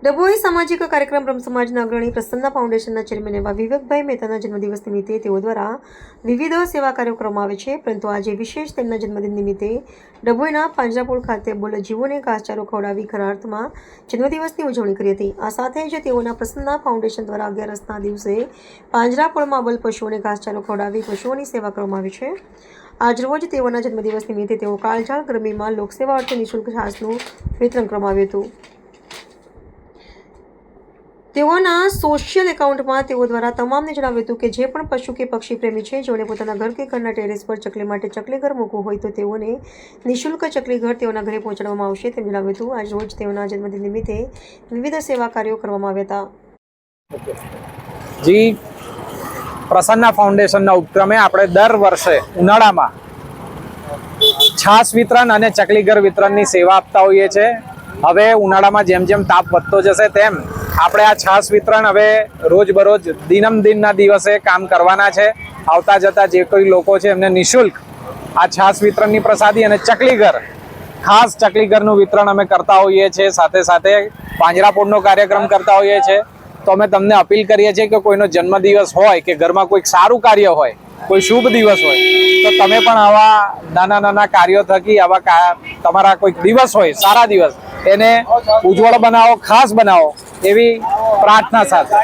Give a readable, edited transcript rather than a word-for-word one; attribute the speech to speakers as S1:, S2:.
S1: ડભોઈ સામાજિક કાર્યક્રમ બ્રહ્મ સમાજના અગ્રણી પ્રસન્ના ફાઉન્ડેશનના ચેરમેન એવા વિવેકભાઈ મહેતાના જન્મદિવસ નિમિત્તે તેઓ દ્વારા વિવિધ સેવા કાર્યો કરવામાં આવે છે, પરંતુ આજે વિશેષ તેમના જન્મદિન નિમિત્તે ડભોઈના પાંજરાપોળ ખાતે બોલ જીવોને ઘાસચારો ખવડાવી ખરા અર્થમાં જન્મદિવસની ઉજવણી કરી હતી। આ સાથે જ તેઓના પ્રસન્ના ફાઉન્ડેશન દ્વારા 11ના દિવસે પાંજરાપોળમાં બોલ પશુઓને ઘાસચારો ખવડાવી પશુઓની સેવા કરવામાં આવી છે। આજરોજ તેઓના જન્મદિવસ નિમિત્તે તેઓ કાળઝાળ ગરમીમાં લોકસેવા અર્થે નિઃશુલ્ક છાસનું વિતરણ કરવામાં આવ્યું હતું। તેઓના સોશિયલ એકાઉન્ટમાં તેઓ દ્વારા તમામને જણાવ્યું હતું કે જે પણ પશુ કે પક્ષી પ્રેમી છે, જેઓને પોતાના ઘર કે ઘરના ટેરેસ પર ચકલી માટે ચકલી ઘર મૂકવું હોય તો તેઓને નિઃશુલ્ક ચકલી ઘર તેઓના ઘરે પહોંચાડવામાં આવશે તેમ જણાવ્યું હતું। આજ રોજ તેઓના જન્મદિન નિમિત્તે વિવિધ સેવા કાર્યો કરવામાં આવ્યા
S2: હતા। જી પ્રસન્ના ફાઉન્ડેશનના ઉપક્રમે આપણે દર વર્ષે ઉનાળામાં છાસ વિતરણ અને ચકલી ઘર વિતરણની સેવા આપતા હોઈએ છીએ। હવે ઉનાળામાં જેમ જેમ તાપ વધતો જશે તેમ આપણે આ છાસ વિતરણ હવે રોજબરોજ દિનમદિનના દિવસે કામ કરવાના છે। આવતા જતા જે કોઈ લોકો છે એમને નિઃશુલ્ક આ છાસ વિતરણની પ્રસાદી અને ચકલી ઘર, ખાસ ચકલી ઘરનું વિતરણ અમે કરતા હોઈએ છીએ। સાથે સાથે પાંજરાપોળનો કાર્યક્રમ કરતા હોઈએ છીએ। તો અમે તમને અપીલ કરીએ છીએ કે કોઈનો જન્મદિવસ હોય કે ઘરમાં કોઈક સારું કાર્ય હોય, કોઈ શુભ દિવસ હોય, તો તમે પણ આવા નાના નાના કાર્યો થકી આવા તમારા કોઈક દિવસ હોય, સારા દિવસ, એને ઉજ્જવળ બનાવો, ખાસ બનાવો એવી પ્રાર્થના સાથે।